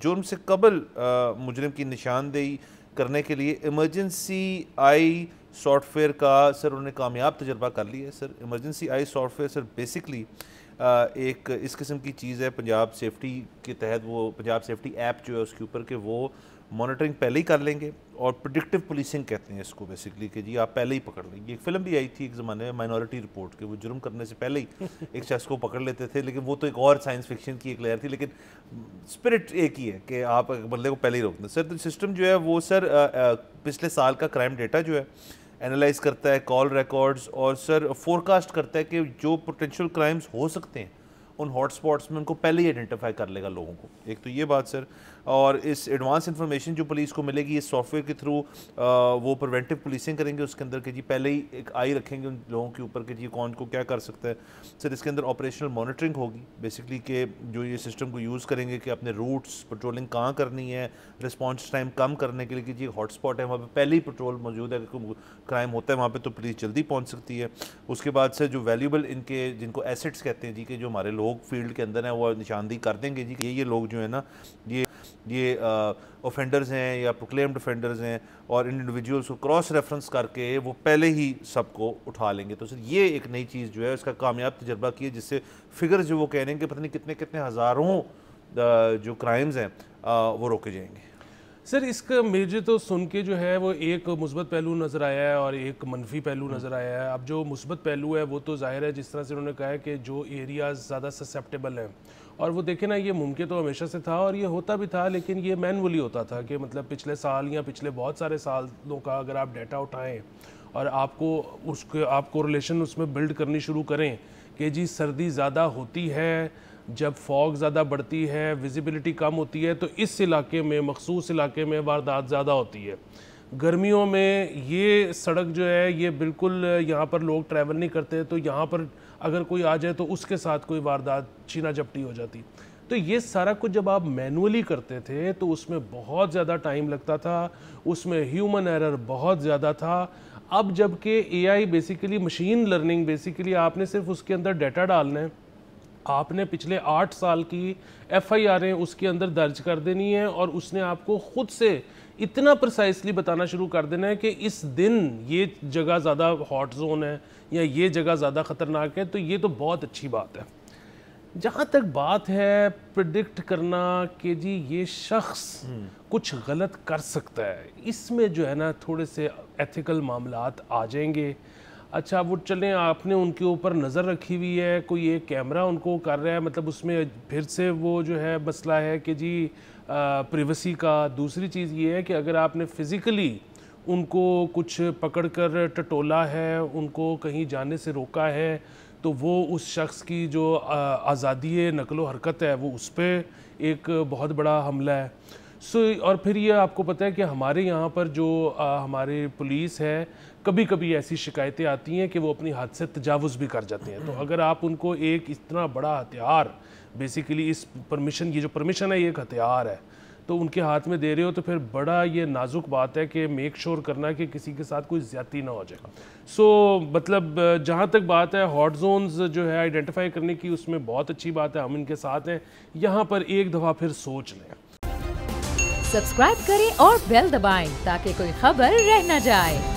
جرم سے قبل مجرم کی نشاندہی کرنے کے لیے ایمرجنسی آئی سافٹ ویئر کا سر انہوں نے کامیاب تجربہ کر لیا ہے sir. Emergency AI software sir basically ایک اس قسم کی چیز ہے پنجاب سیفٹی کے تحت, وہ پنجاب سیفٹی ایپ جو ہے اس کے اوپر کہ وہ مانیٹرنگ پہلے ہی کر لیں گے, اور پریڈکٹیو پولیسنگ کہتے ہیں اس کو بیسکلی, کہ جی آپ پہلے ہی پکڑ لیں گے. ایک فلم بھی آئی تھی ایک زمانے میں مائنورٹی رپورٹ, کہ وہ جرم کرنے سے پہلے ہی ایک شخص کو پکڑ لیتے تھے, لیکن وہ تو ایک اور سائنس فکشن کی ایک لیئر تھی, لیکن اسپرٹ ایک ہی ہے کہ آپ بندے کو پہلے ہی روک دیں. سر سسٹم جو ہے وہ سر پچھلے سال کا کرائم ڈیٹا جو ہے اینالائز کرتا ہے, کال ریکارڈز, اور سر فورکاسٹ کرتا ہے کہ جو پوٹینشیل کرائمز ہو سکتے ہیں ان ہاٹ سپاٹس میں ان کو پہلے ہی آئیڈینٹیفائی کر لے گا لوگوں کو. ایک تو یہ بات سر, اور اس ایڈوانس انفارمیشن جو پولیس کو ملے گی اس سافٹ ویئر کے تھرو وہ پریونٹیو پولیسنگ کریں گے اس کے اندر, کہ جی پہلے ہی ایک آئی رکھیں گے ان لوگوں کے اوپر کہ جی کون کو کیا کر سکتا ہے. سر اس کے اندر آپریشنل مانیٹرنگ ہوگی بیسکلی, کہ جو یہ سسٹم کو یوز کریں گے کہ اپنے روٹس پٹرولنگ کہاں کرنی ہے, رسپانس ٹائم کم کرنے کے لیے, کہ جی ہاٹ سپاٹ ہے وہاں پہ پہلے ہی پٹرول موجود ہے, کرائم ہوتا ہے وہاں پہ تو پولیس جلدی پہنچ سکتی ہے. اس کے بعد سے جو ویلیوبل ان کے جن کو ایسٹس کہتے ہیں جی, کہ جو ہمارے لوگ فیلڈ کے اندر ہیں وہ نشاندہی کر دیں گے جی کہ یہ لوگ جو ہیں نا یہ اوفینڈرز ہیں یا پروکلیمڈ اوفینڈرز ہیں, اور ان انڈیویجولس کو کراس ریفرنس کر کے وہ پہلے ہی سب کو اٹھا لیں گے. تو سر یہ ایک نئی چیز جو ہے اس کا کامیاب تجربہ کیا, جس سے فگر جو وہ کہہ رہے ہیں کہ پتہ نہیں کتنے ہزاروں جو کرائمز ہیں وہ روکے جائیں گے. سر اس کا مجھے تو سن کے جو ہے وہ ایک مثبت پہلو نظر آیا ہے اور ایک منفی پہلو نظر آیا ہے. اب جو مثبت پہلو ہے وہ تو ظاہر ہے جس طرح سے انہوں نے کہا ہے کہ جو ایریاز زیادہ سسیپٹیبل ہیں, اور وہ دیکھیں نا یہ ممکن تو ہمیشہ سے تھا اور یہ ہوتا بھی تھا, لیکن یہ مینولی ہوتا تھا کہ مطلب پچھلے سال یا پچھلے بہت سارے سالوں کا اگر آپ ڈیٹا اٹھائیں اور آپ کو اس کے آپ کوریلیشن اس میں بلڈ کرنی شروع کریں کہ جی سردی زیادہ ہوتی ہے, جب فوگ زیادہ بڑھتی ہے, ویزیبلٹی کم ہوتی ہے, تو اس علاقے میں مخصوص علاقے میں واردات زیادہ ہوتی ہے. گرمیوں میں یہ سڑک جو ہے یہ بالکل یہاں پر لوگ ٹریول نہیں کرتے, تو یہاں پر اگر کوئی آ جائے تو اس کے ساتھ کوئی واردات چھینا جھپٹی ہو جاتی. تو یہ سارا کچھ جب آپ مینولی کرتے تھے تو اس میں بہت زیادہ ٹائم لگتا تھا, اس میں ہیومن ایرر بہت زیادہ تھا. اب جب کہ A I basically machine learning basically آپ نے صرف اس کے اندر ڈیٹا ڈالنا ہے, آپ نے پچھلے 8 سال کی ایف آئی آریں اس کے اندر درج کر دینی ہے, اور اس نے آپ کو خود سے اتنا پرسائسلی بتانا شروع کر دینا ہے کہ اس دن یہ جگہ زیادہ ہاٹ زون ہے یا یہ جگہ زیادہ خطرناک ہے. تو یہ تو بہت اچھی بات ہے. جہاں تک بات ہے پریڈکٹ کرنا کہ جی یہ شخص کچھ غلط کر سکتا ہے, اس میں جو ہے نا تھوڑے سے ایتھیکل معاملات آ جائیں گے. اچھا وہ چلیں آپ نے ان کے اوپر نظر رکھی ہوئی ہے, کوئی ایک کیمرہ ان کو کر رہا ہے, مطلب اس میں پھر سے وہ جو ہے مسئلہ ہے کہ جی پریویسی کا. دوسری چیز یہ ہے کہ اگر آپ نے فزیکلی ان کو کچھ پکڑ کر ٹٹولا ہے, ان کو کہیں جانے سے روکا ہے, تو وہ اس شخص کی جو آزادی نقل و حرکت ہے وہ اس پہ ایک بہت بڑا حملہ ہے. اور پھر یہ آپ کو پتہ ہے کہ ہمارے یہاں پر جو ہماری پولیس ہے کبھی کبھی ایسی شکایتیں آتی ہیں کہ وہ اپنی حد سے تجاوز بھی کر جاتے ہیں. تو اگر آپ ان کو ایک اتنا بڑا ہتھیار بیسیکلی اس پرمیشن, یہ جو پرمیشن ہے یہ ایک ہتھیار ہے, تو ان کے ہاتھ میں دے رہے ہو, تو پھر بڑا یہ نازک بات ہے کہ میک شور کرنا کہ کسی کے ساتھ کوئی زیادتی نہ ہو جائے. سو مطلب جہاں تک بات ہے ہاٹ زونز جو ہے آئیڈینٹیفائی کرنے کی, اس میں بہت اچھی بات ہے, ہم ان کے ساتھ ہیں. یہاں پر ایک دفعہ پھر سوچ لیں. سبسکرائب کریں اور بیل دبائیں تاکہ کوئی خبر رہ نہ جائے.